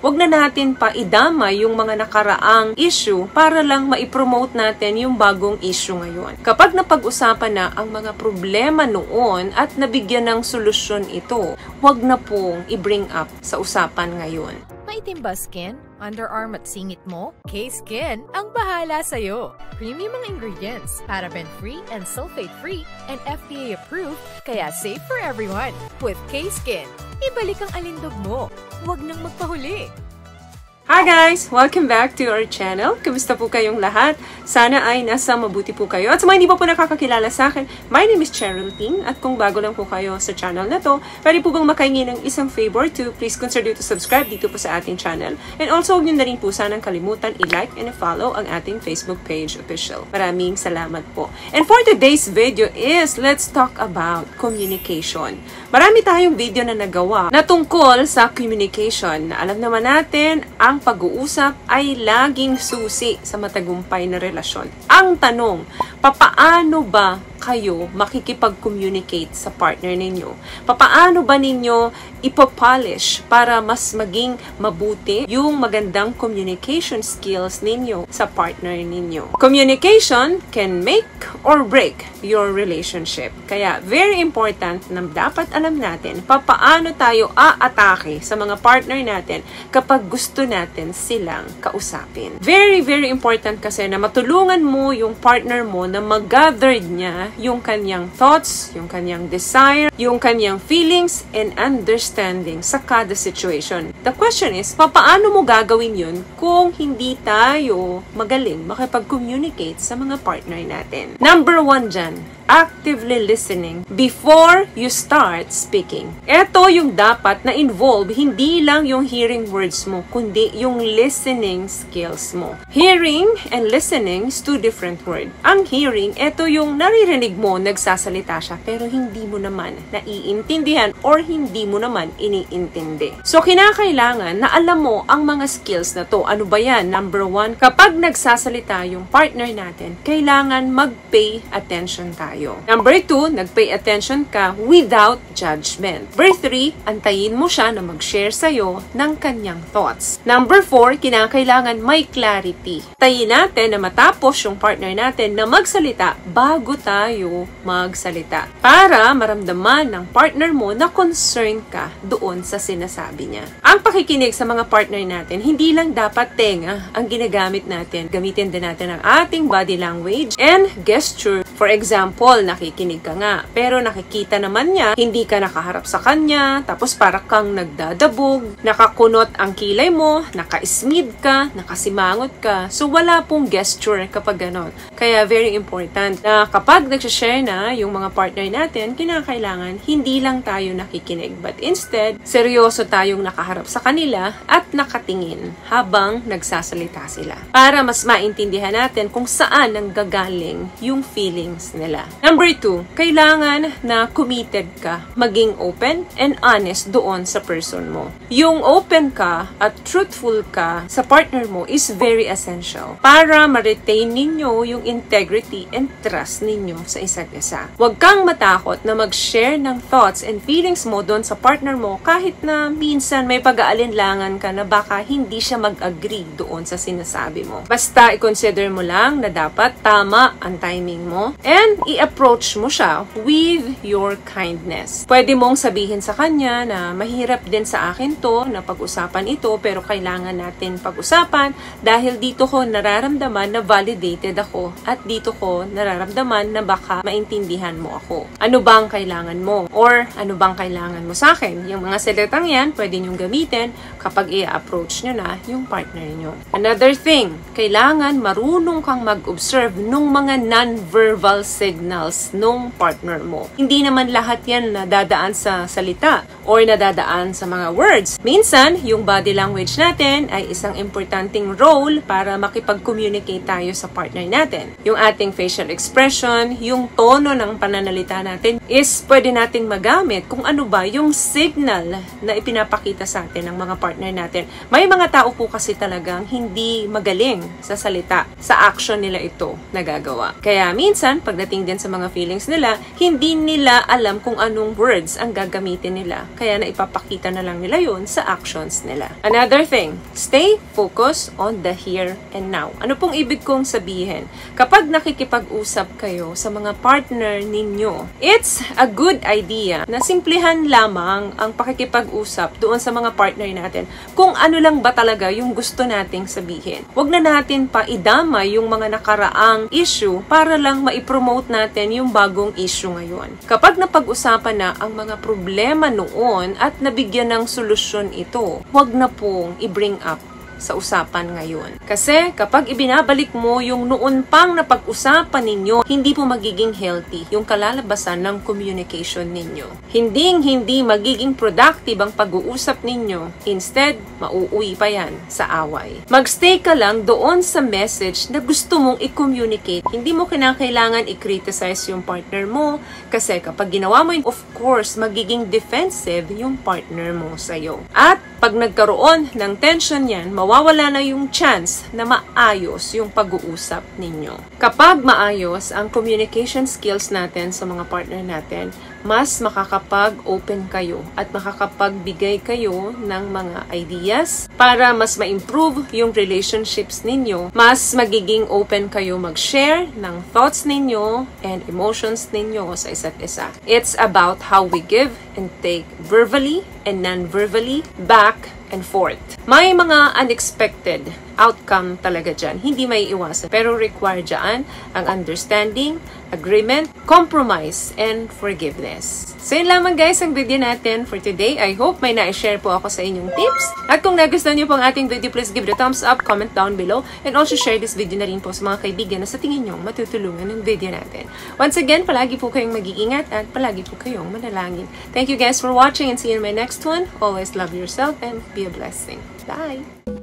Huwag na natin pa idama yung mga nakaraang issue para lang maipromote natin yung bagong issue ngayon. Kapag napag-usapan na ang mga problema noon at nabigyan ng solusyon ito, huwag na pong i-bring up sa usapan ngayon. Maitim ba skin? Underarm at singit mo? K-Skin ang bahala sa'yo. Premium ang ingredients, paraben-free and sulfate-free, and FDA-approved, kaya safe for everyone. With K-Skin, ibalik ang alindog mo. Huwag nang magpahuli. Hi guys! Welcome back to our channel. Kumusta po kayong lahat? Sana ay nasa mabuti po kayo. At sa mga hindi pa po nakakakilala sa akin, my name is Cheryl Ting. At kung bago lang po kayo sa channel na to, pwede po bang makahingi ng isang favor to please consider to subscribe dito po sa ating channel. And also, huwag nyo na rin po sanang kalimutan i-like and i-follow ang ating Facebook page official. Maraming salamat po. And for today's video is, let's talk about communication. Marami tayong video na nagawa na tungkol sa communication. Alam naman natin, ang pag-uusap ay laging susi sa matagumpay na relasyon. Ang tanong, papaano ba kayo makikipag-communicate sa partner ninyo? Papaano ba ninyo ipopolish para mas maging mabuti yung magandang communication skills ninyo sa partner ninyo? Communication can make or break your relationship. Kaya very important na dapat alam natin papaano tayo aatake sa mga partner natin kapag gusto natin silang kausapin. Very, very important kasi na matulungan mo yung partner mo na mag-gathered niya yung kanyang thoughts, yung kanyang desire, yung kanyang feelings, and understanding sa kada situation. The question is, paano mo gagawin yun kung hindi tayo magaling makipag-communicate sa mga partner natin? Number 1 dyan, actively listening before you start speaking. Ito yung dapat na involve, hindi lang yung hearing words mo, kundi yung listening skills mo. Hearing and listening is two different words. Ang hearing, ito yung naririnig mo, nagsasalita siya, pero hindi mo naman naiintindihan or hindi mo naman iniintindi. So, kinakailangan na alam mo ang mga skills na to. Ano ba yan? Number 1, kapag nagsasalita yung partner natin, kailangan mag-pay attention tayo. Number 2, nag-pay attention ka without judgment. Number 3, antayin mo siya na mag-share sa'yo ng kanyang thoughts. Number 4, kinakailangan may clarity. Tayin natin na matapos yung partner natin na magsalita bago tayo magsalita. Para maramdaman ng partner mo na concern ka doon sa sinasabi niya. Ang pakikinig sa mga partner natin, hindi lang dapat tenga ang ginagamit natin. Gamitin din natin ang ating body language and gesture. For example, nakikinig ka nga, pero nakikita naman niya, hindi ka nakaharap sa kanya, tapos para kang nagdadabog, nakakunot ang kilay mo, naka-smid ka, nakasimangot ka. So, wala pong gesture kapag ganon. Kaya, very important na kapag nagsashare na yung mga partner natin, kinakailangan hindi lang tayo nakikinig, but instead, seryoso tayong nakaharap sa kanila at nakatingin habang nagsasalita sila. Para mas maintindihan natin kung saan nanggagaling yung feelings nila. Number 2, kailangan na committed ka, maging open and honest doon sa person mo. Yung open ka at truthful ka sa partner mo is very essential para ma-retain ninyo yung integrity and trust ninyo sa isa't isa. Huwag kang matakot na mag-share ng thoughts and feelings mo doon sa partner mo kahit na minsan may pag-aalinlangan ka na baka hindi siya mag-agree doon sa sinasabi mo. Basta i-consider mo lang na dapat tama ang timing mo and i-approach mo siya with your kindness. Pwede mong sabihin sa kanya na mahirap din sa akin to na pag-usapan ito pero kailangan natin pag-usapan dahil dito ko nararamdaman na validated ako at dito ko nararamdaman na baka maintindihan mo ako. Ano bang kailangan mo? Or ano bang kailangan mo sa akin? Yung mga salitang yan, pwede nyong gamitin kapag i-approach nyo na yung partner nyo. Another thing, kailangan marunong kang mag-observe nung mga non-verbal signals nung partner mo. Hindi naman lahat yan nadadaan sa salita or nadadaan sa mga words. Minsan, yung body language natin ay isang importanteng role para makipag-communicate tayo sa partner natin. Yung ating facial expression, yung tono ng pananalita natin is pwede nating magamit kung ano ba yung signal na ipinapakita sa atin ng mga partner natin. May mga tao po kasi talagang hindi magaling sa salita, sa action nila ito nagagawa. Kaya minsan, pagdating din sa mga feelings nila, hindi nila alam kung anong words ang gagamitin nila. Kaya naipapakita na lang nila yun sa actions nila. Another thing, stay focused on the here and now. Ano pong ibig kong sabihin? Kapag nakikipag-usap kayo sa mga partner ninyo, it's a good idea na simplihan lamang ang pakikipag-usap doon sa mga partner natin kung ano lang ba talaga yung gusto nating sabihin. Huwag na natin pa idama yung mga nakaraang issue para lang maipromote natin yung bagong issue ngayon. Kapag napag-usapan na ang mga problema noon at nabigyan ng solusyon ito, huwag na pong i-bring up sa usapan ngayon. Kasi kapag ibinabalik mo yung noon pang napag-usapan ninyo, hindi po magiging healthy yung kalalabasan ng communication ninyo. Hindi magiging productive ang pag-uusap ninyo. Instead, mauuwi pa yan sa away. Magstay ka lang doon sa message na gusto mong i-communicate. Hindi mo kinakailangan i-criticize yung partner mo kasi kapag ginawa mo yun, of course, magiging defensive yung partner mo sa'yo. At pag nagkaroon ng tension yan, mawawala na yung chance na maayos yung pag-uusap ninyo. Kapag maayos ang communication skills natin sa mga partner natin, mas makakapag-open kayo at makakapagbigay kayo ng mga ideas para mas ma-improve yung relationships ninyo. Mas magiging open kayo mag-share ng thoughts ninyo and emotions ninyo sa isa't isa. It's about how we give and take verbally and non-verbally, back and forth. May mga unexpected outcome talaga dyan. Hindi may iwasan. Pero require dyan ang understanding, agreement, compromise, and forgiveness. So yun lamang guys ang video natin for today. I hope may na-share po ako sa inyong tips. At kung nagustuhan niyo po ang ating video, please give it a thumbs up, comment down below, and also share this video na rin po sa mga kaibigan na sa tingin nyo matutulungan ng video natin. Once again, palagi po kayong mag-iingat at palagi po kayong manalangin. Thank you guys for watching and see you in my next one. Always love yourself and be a blessing. Bye!